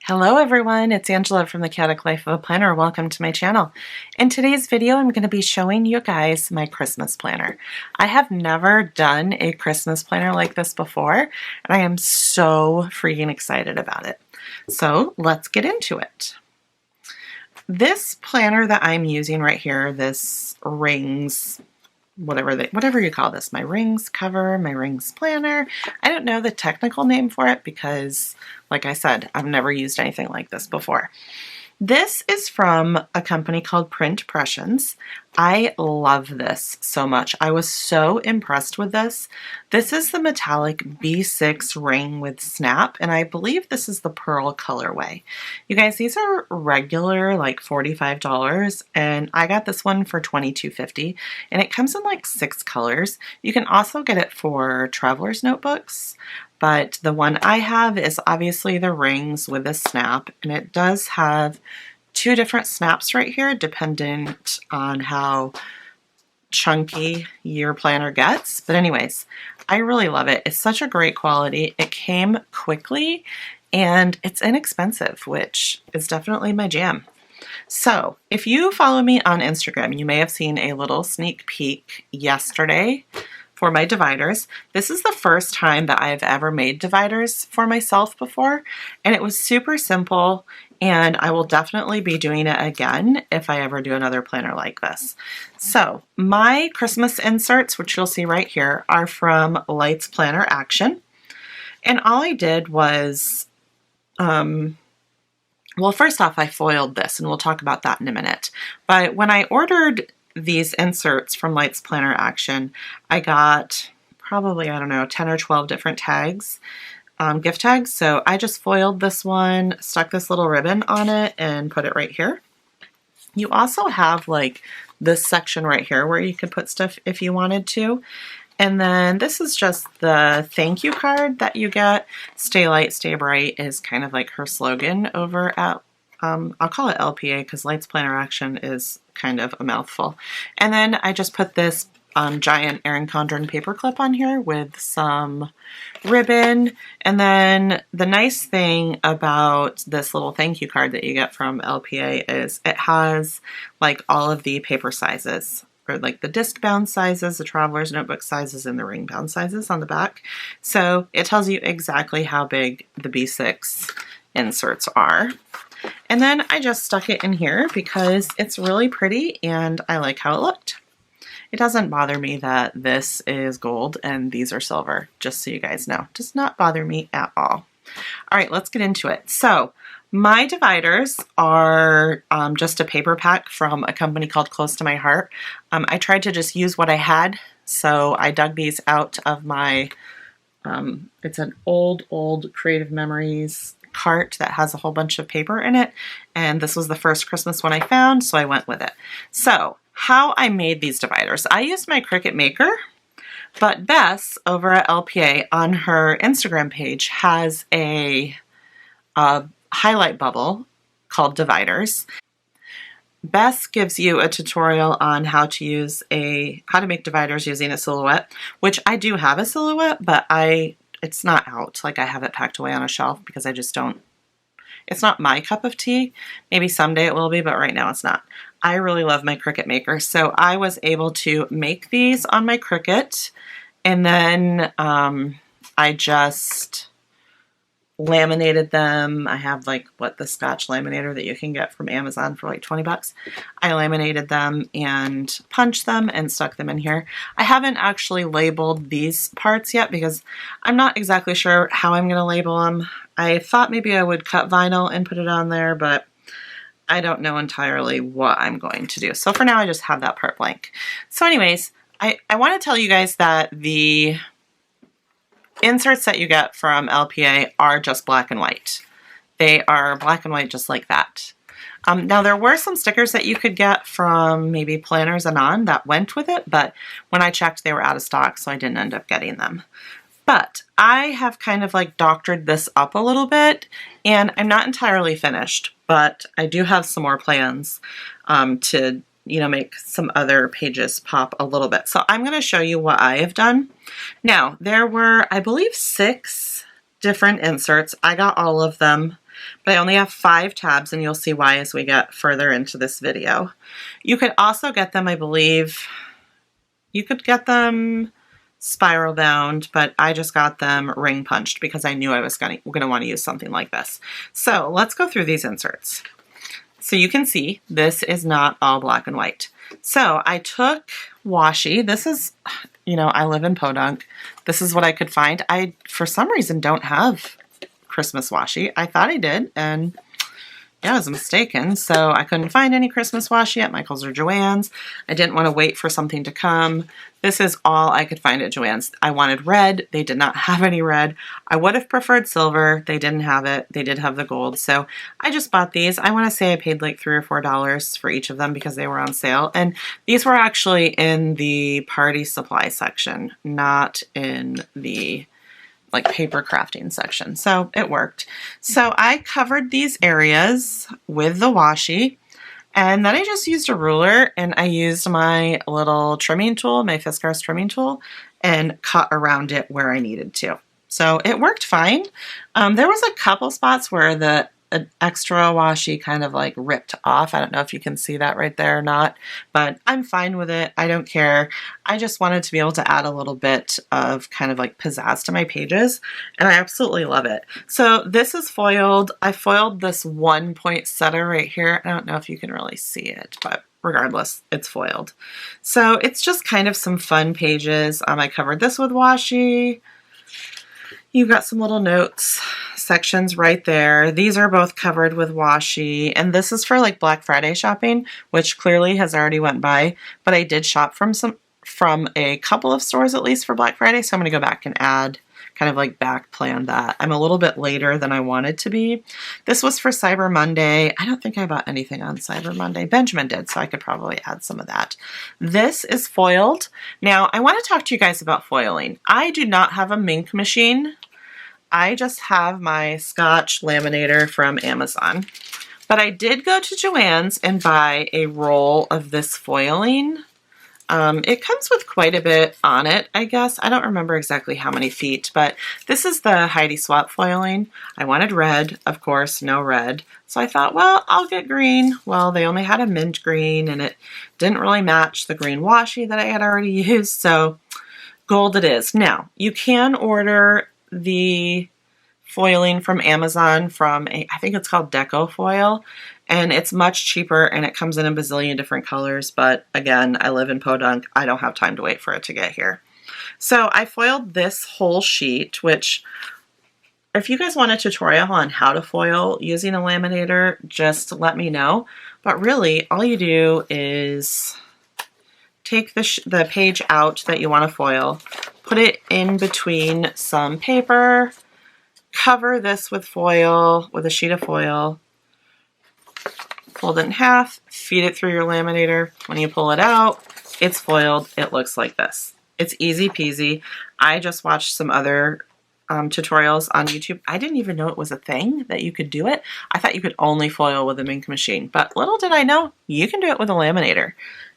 Hello everyone, it's Angela from the Chaotic Life of a Planner. Welcome to my channel. In today's video, I'm going to be showing you guys my Christmas planner. I have never done a Christmas planner like this before, and I am so freaking excited about it. So let's get into it. This planner that I'm using right here, this rings, whatever you call this, my rings cover, my rings planner. I don't know the technical name for it because, like I said, I've never used anything like this before. This is from a company called Printpressions. I love this so much. I was so impressed with this. This is the metallic B6 ring with snap, and I believe this is the pearl colorway. You guys, these are regular, like $45, and I got this one for $22.50, and it comes in like 6 colors. You can also get it for traveler's notebooks, but the one I have is obviously the rings with a snap, and it does have 2 different snaps right here dependent on how chunky your planner gets. But anyways, I really love it. It's such a great quality. It came quickly and it's inexpensive, which is definitely my jam. So if you follow me on Instagram, you may have seen a little sneak peek yesterday for my dividers. This is the first time that I've ever made dividers for myself before, and it was super simple, and I will definitely be doing it again if I ever do another planner like this. So my Christmas inserts, which you'll see right here, are from Lights Planner Action, and all I did was, well, first off, I foiled this, and we'll talk about that in a minute, but when I ordered these inserts from Lights Planner Action, I got probably, I don't know, 10 or 12 different tags, gift tags. So I just foiled this one, stuck this little ribbon on it, and put it right here. You also have like this section right here where you could put stuff if you wanted to. And then this is just the thank you card that you get. Stay light, stay bright is kind of like her slogan over at I'll call it LPA because Lights Planner Action is kind of a mouthful. And then I just put this giant ERIN CONDREN paper clip on here with some ribbon. And then the nice thing about this little thank you card that you get from LPA is it has like all of the paper sizes, or like the disc bound sizes, the traveler's notebook sizes, and the ring bound sizes on the back. So it tells you exactly how big the B6 inserts are. And then I just stuck it in here because it's really pretty and I like how it looked. It doesn't bother me that this is gold and these are silver, just so you guys know. It does not bother me at all. All right, let's get into it. So my dividers are just a paper pack from a company called Close to My Heart. I tried to just use what I had, so I dug these out of my, it's an old Creative Memories cart that has a whole bunch of paper in it, and this was the first Christmas one I found, so I went with it. So how I made these dividers, I used my Cricut Maker, but Bess over at LPA on her Instagram page has a highlight bubble called Dividers. Bess gives you a tutorial on how to make dividers using a silhouette, which I do have a silhouette, but it's not out. Like, I have it packed away on a shelf because I just don't, it's not my cup of tea. Maybe someday it will be, but right now it's not. I really love my Cricut Maker. So I was able to make these on my Cricut, and then I just laminated them. I have like the scotch laminator that you can get from Amazon for like 20 bucks. I laminated them and punched them and stuck them in here. I haven't actually labeled these parts yet because I'm not exactly sure how I'm going to label them. I thought maybe I would cut vinyl and put it on there, but I don't know entirely what I'm going to do. So for now, I just have that part blank. So anyways, I want to tell you guys that the inserts that you get from LPA are just black and white. They are black and white just like that. Now there were some stickers that you could get from maybe Planners and On that went with it, but when I checked they were out of stock, so I didn't end up getting them. But I have kind of like doctored this up a little bit, and I'm not entirely finished, but I do have some more plans to make some other pages pop a little bit. So I'm going to show you what I have done. Now, there were, I believe, 6 different inserts. I got all of them but I only have 5 tabs, and you'll see why as we get further into this video. You could also get them, I believe, you could get them spiral bound, but I just got them ring punched because I knew I was going to want to use something like this. So let's go through these inserts. So you can see this is not all black and white. So I took washi. This is, you know, I live in Podunk. This is what I could find. I, for some reason, don't have Christmas washi. I thought I did, and yeah, I was mistaken. So I couldn't find any Christmas washi at Michael's or Joann's. I didn't want to wait for something to come. This is all I could find at Joann's. I wanted red. They did not have any red. I would have preferred silver. They didn't have it. They did have the gold. So I just bought these. I want to say I paid like $3 or $4 for each of them because they were on sale. And these were actually in the party supply section, not in the like paper crafting section. So it worked. So I covered these areas with the washi, and then I just used a ruler and I used my little trimming tool, my Fiskars trimming tool, and cut around it where I needed to. So it worked fine. There was a couple spots where the extra washi kind of like ripped off. I don't know if you can see that right there or not, but I'm fine with it. I don't care. I just wanted to be able to add a little bit of kind of like pizzazz to my pages, and I absolutely love it. So this is foiled. I foiled this 1 poinsettia right here. I don't know if you can really see it, but regardless, it's foiled. So it's just kind of some fun pages. I covered this with washi. You've got some little notes sections right there. These are both covered with washi, and this is for like Black Friday shopping, which clearly has already went by, but I did shop from a couple of stores at least for Black Friday, so I'm going to go back and add, kind of like back plan that. I'm a little bit later than I wanted to be. This was for Cyber Monday. I don't think I bought anything on Cyber Monday. Benjamin did, so I could probably add some of that. This is foiled. Now, I want to talk to you guys about foiling. I do not have a Mink machine. I just have my Scotch laminator from Amazon. But I did go to Joann's and buy a roll of this foiling. It comes with quite a bit on it, I guess. I don't remember exactly how many feet, but this is the Heidi Swap foiling. I wanted red, of course, no red. So I thought, well, I'll get green. Well, they only had a mint green, and it didn't really match the green washi that I had already used, so gold it is. Now, you can order the foiling from Amazon from I think it's called Deco Foil, and it's much cheaper, and it comes in a bazillion different colors, but again, I live in Podunk. I don't have time to wait for it to get here. So I foiled this whole sheet, which if you guys want a tutorial on how to foil using a laminator, just let me know. But really, all you do is take the page out that you want to foil, put it in between some paper, cover this with foil, with a sheet of foil, fold it in half, feed it through your laminator. When you pull it out, it's foiled. It looks like this. It's easy peasy. I just watched some other tutorials on YouTube. I didn't even know it was a thing that you could do it. I thought you could only foil with a Mink machine, but little did I know you can do it with a laminator.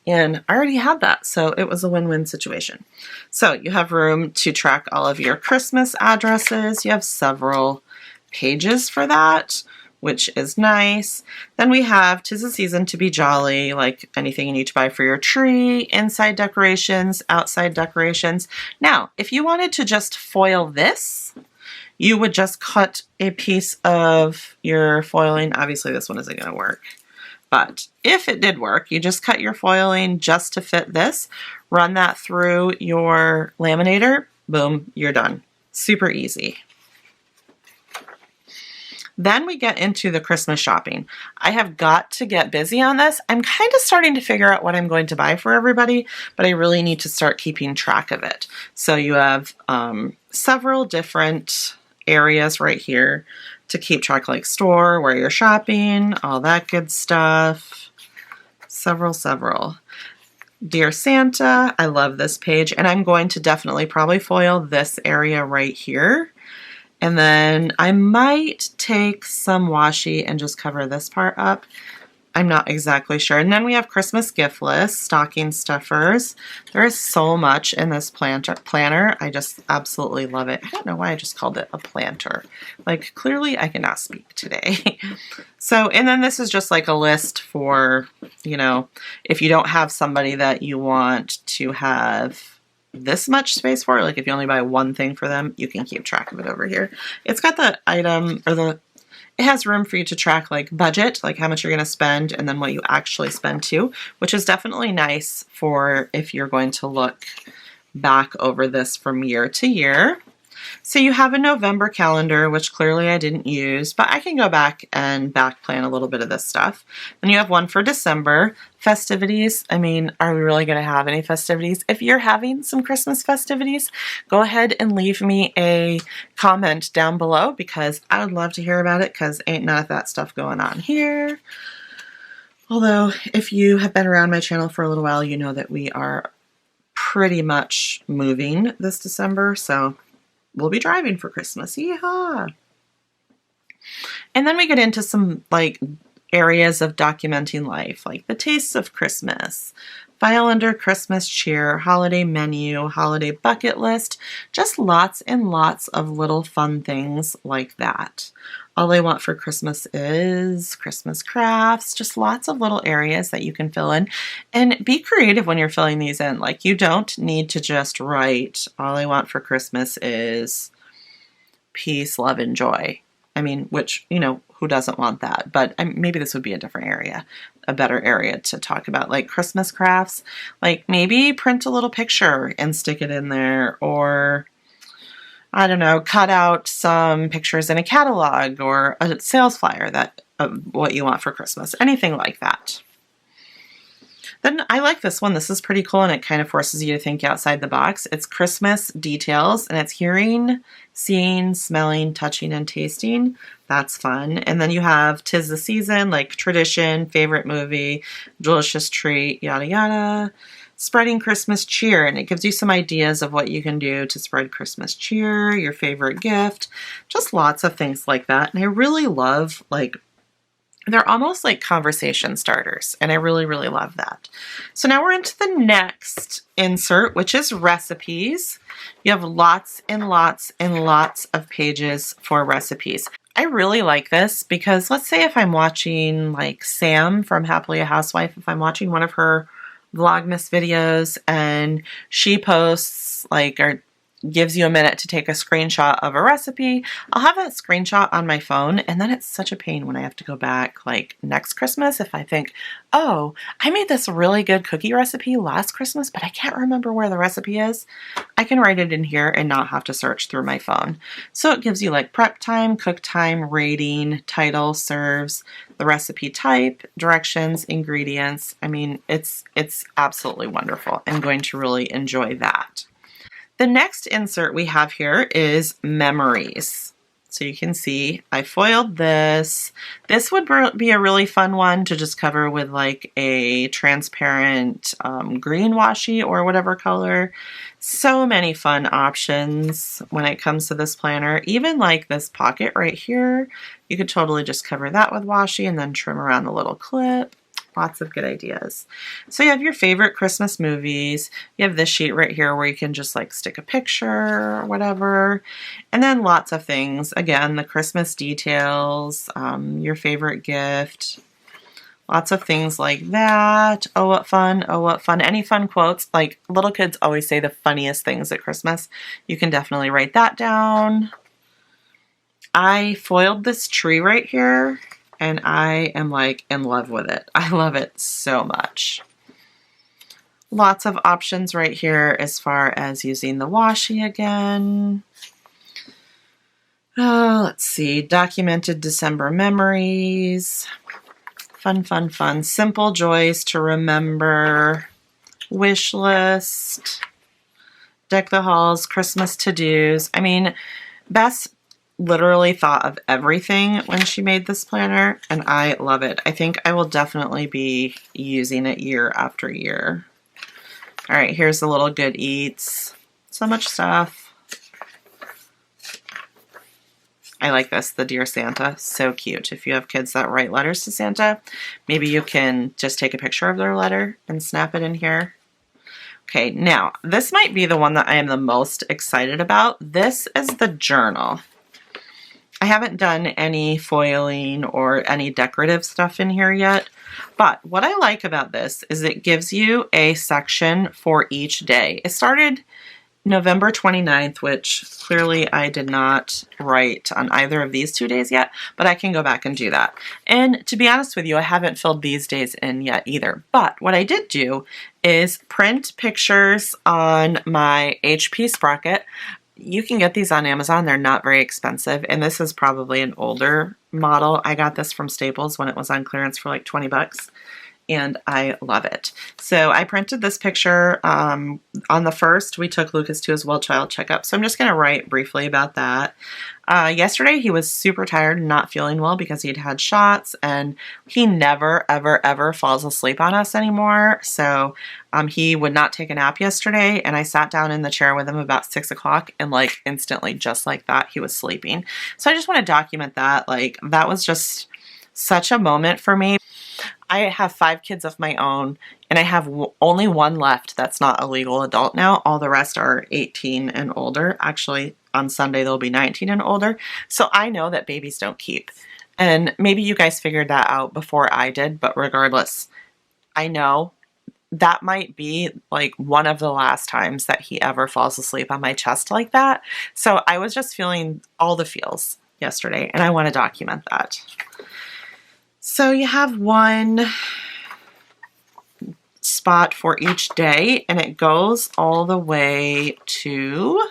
And I already had that, so it was a win-win situation. So you have room to track all of your Christmas addresses. You have several pages for that, which is nice. Then we have 'Tis the Season to Be Jolly, like anything you need to buy for your tree, inside decorations, outside decorations. Now, if you wanted to just foil this, you would just cut a piece of your foiling. Obviously, this one isn't going to work. But if it did work, you just cut your foiling just to fit this, run that through your laminator, boom, you're done. Super easy. Then we get into the Christmas shopping. I have got to get busy on this. I'm kind of starting to figure out what I'm going to buy for everybody, but I really need to start keeping track of it. So you have several different areas right here to keep track, like store, where you're shopping, all that good stuff. Several. Dear Santa, I love this page, and I'm going to definitely probably foil this area right here. And then I might take some washi and just cover this part up. I'm not exactly sure. And then we have Christmas gift lists, stocking stuffers. There is so much in this planner. I just absolutely love it. I don't know why I just called it a planter. Like, clearly I cannot speak today. So, and then this is just like a list for, you know, if you don't have somebody that you want to have this much space for, like if you only buy one thing for them, you can keep track of it over here. It's got the item, or it has room for you to track like budget, like how much you're going to spend, and then what you actually spend too, which is definitely nice for if you're going to look back over this from year to year. So you have a November calendar, which clearly I didn't use, but I can go back and back plan a little bit of this stuff. Then you have one for December. Festivities. I mean, are we really going to have any festivities? If you're having some Christmas festivities, go ahead and leave me a comment down below because I would love to hear about it because ain't none of that stuff going on here. Although, if you have been around my channel for a little while, you know that we are pretty much moving this December, so we'll be driving for Christmas. Yeehaw! And then we get into some like areas of documenting life, like the tastes of Christmas, file under Christmas cheer, holiday menu, holiday bucket list, just lots and lots of little fun things like that. All I want for Christmas is Christmas crafts, just lots of little areas that you can fill in. And be creative when you're filling these in. Like, you don't need to just write, all I want for Christmas is peace, love, and joy. I mean, which, you know, who doesn't want that? But maybe this would be a different area, a better area to talk about, like Christmas crafts. Like, maybe print a little picture and stick it in there, or I don't know, cut out some pictures in a catalog or a sales flyer that of what you want for Christmas, anything like that. Then I like this one. This is pretty cool, and it kind of forces you to think outside the box. It's Christmas details, and it's hearing, seeing, smelling, touching, and tasting. That's fun. And then you have 'tis the season, like tradition, favorite movie, delicious treat, yada yada. Spreading Christmas cheer, and it gives you some ideas of what you can do to spread Christmas cheer, your favorite gift, just lots of things like that. And I really love, like, they're almost like conversation starters, and I really, really love that. So now we're into the next insert, which is recipes. You have lots and lots and lots of pages for recipes. I really like this because let's say if I'm watching like Sam from Happily a Housewife, if I'm watching one of her Vlogmas videos and she posts like, or gives you a minute to take a screenshot of a recipe, I'll have that screenshot on my phone, and then it's such a pain when I have to go back like next Christmas if I think, oh, I made this really good cookie recipe last Christmas, but I can't remember where the recipe is. I can write it in here and not have to search through my phone. So it gives you like prep time, cook time, rating, title, serves, the recipe type, directions, ingredients. I mean, it's absolutely wonderful. I'm going to really enjoy that. The next insert we have here is memories. So you can see I foiled this. This would be a really fun one to just cover with like a transparent green washi or whatever color. So many fun options when it comes to this planner. Even like this pocket right here, you could totally just cover that with washi and then trim around the little clip. Lots of good ideas. So you have your favorite Christmas movies. You have this sheet right here where you can just like stick a picture or whatever. And then lots of things. Again, the Christmas details, your favorite gift. Lots of things like that. Oh, what fun. Oh, what fun. Any fun quotes? Like little kids always say the funniest things at Christmas. You can definitely write that down. I foiled this tree right here, and I am like in love with it. I love it so much. Lots of options right here as far as using the washi again. Oh, let's see. Documented December memories. Fun, fun, fun. Simple joys to remember. Wish list. Deck the halls. Christmas to-dos. I mean, Bess literally thought of everything when she made this planner, and I love it. I think I will definitely be using it year after year. All right, here's the little good eats. So much stuff. I like this, the Dear Santa, so cute. If you have kids that write letters to Santa, maybe you can just take a picture of their letter and snap it in here. Okay, now, this might be the one that I am the most excited about. This is the journal. I haven't done any foiling or any decorative stuff in here yet, but what I like about this is it gives you a section for each day. It started November 29th, which clearly I did not write on either of these 2 days yet, but I can go back and do that. And to be honest with you, I haven't filled these days in yet either. But what I did do is print pictures on my HP Sprocket. You can get these on Amazon. They're not very expensive. And this is probably an older model. I got this from Staples when it was on clearance for like 20 bucks. And I love it. So I printed this picture. On the 1st, we took Lucas to his well child checkup. So I'm just going to write briefly about that. Yesterday, he was super tired and not feeling well because he'd had shots, and he never, ever, ever falls asleep on us anymore. So he would not take a nap yesterday, and I sat down in the chair with him about 6 o'clock, and like instantly, just like that, he was sleeping. So I just want to document that. Like, that was just such a moment for me. I have 5 kids of my own, and I have only one left that's not a legal adult now. All the rest are 18 and older. Actually, on Sunday, they'll be 19 and older. So I know that babies don't keep. And maybe you guys figured that out before I did, but regardless, I know that might be like one of the last times that he ever falls asleep on my chest like that. So I was just feeling all the feels yesterday, and I want to document that. So you have one spot for each day, and it goes all the way to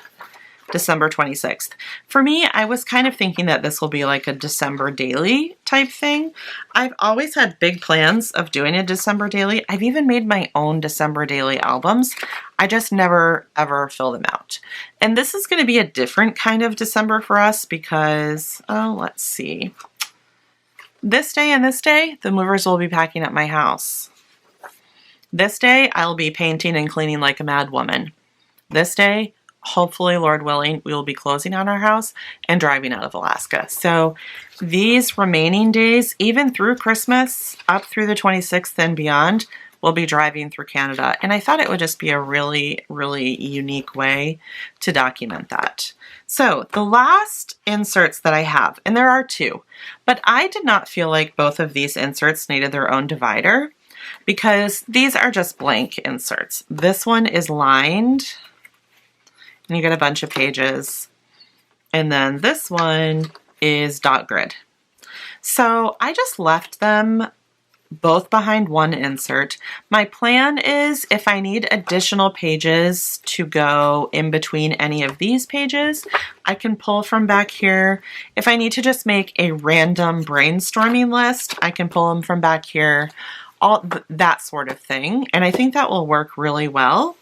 December 26th. For me, I was kind of thinking that this will be like a December daily type thing. I've always had big plans of doing a December daily. I've even made my own December daily albums. I just never, ever fill them out. And this is going to be a different kind of December for us because, let's see. This day and this day, the movers will be packing up my house. This day, I'll be painting and cleaning like a mad woman. This day, hopefully, Lord willing, we will be closing on our house and driving out of Alaska. So these remaining days, even through Christmas, up through the 26th and beyond, we'll be driving through Canada. And I thought it would just be a really, really unique way to document that. So the last inserts that I have, and there are 2, but I did not feel like both of these inserts needed their own divider because these are just blank inserts. This one is lined, and you get a bunch of pages, and then this one is dot grid. So I just left them both behind one insert. My plan is if I need additional pages to go in between any of these pages, I can pull from back here. If I need to just make a random brainstorming list, I can pull them from back here, all that sort of thing. And I think that will work really well.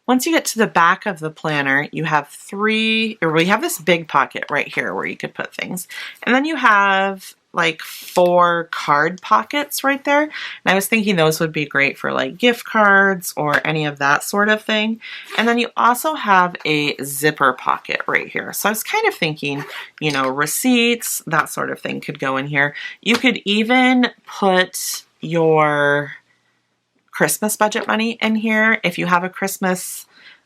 Once you get to the back of the planner, you have we have this big pocket right here where you could put things. And then you have like 4 card pockets right there. And I was thinking those would be great for like gift cards or any of that sort of thing. And then you also have a zipper pocket right here. So I was kind of thinking, you know, receipts, that sort of thing could go in here. You could even put your Christmas budget money in here. If you have a Christmas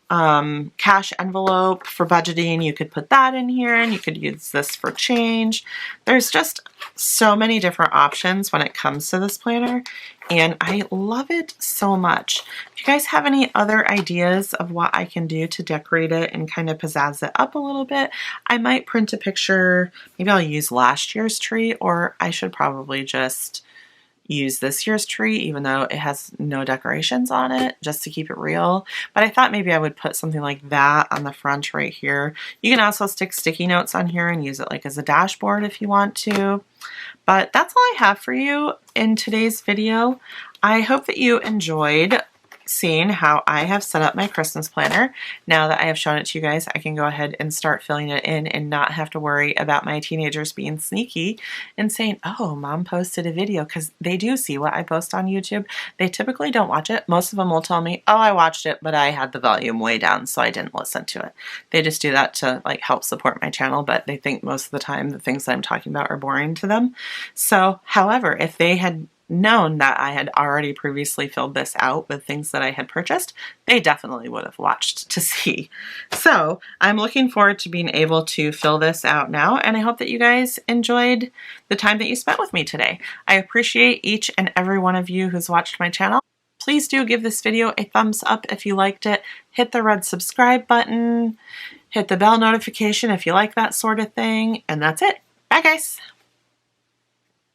cash envelope for budgeting, you could put that in here, and you could use this for change. There's just so many different options when it comes to this planner, and I love it so much. If you guys have any other ideas of what I can do to decorate it and kind of pizzazz it up a little bit, I might print a picture. Maybe I'll use last year's tree, or I should probably just use this year's tree, even though it has no decorations on it, just to keep it real. But I thought maybe I would put something like that on the front right here. You can also stick sticky notes on here and use it like as a dashboard if you want to. But that's all I have for you in today's video. I hope that you enjoyed seen how I have set up my Christmas planner. Now that I have shown it to you guys, I can go ahead and start filling it in and not have to worry about my teenagers being sneaky and saying, oh, mom posted a video, because they do see what I post on YouTube. They typically don't watch it. Most of them will tell me, oh, I watched it, but I had the volume way down, so I didn't listen to it. They just do that to like help support my channel, but they think most of the time the things that I'm talking about are boring to them. So, however, if they had known that I had already previously filled this out with things that I had purchased, they definitely would have watched to see. So I'm looking forward to being able to fill this out now, and I hope that you guys enjoyed the time that you spent with me today. I appreciate each and every one of you who's watched my channel. Please do give this video a thumbs up if you liked it. Hit the red subscribe button. Hit the bell notification if you like that sort of thing. And that's it. Bye, guys.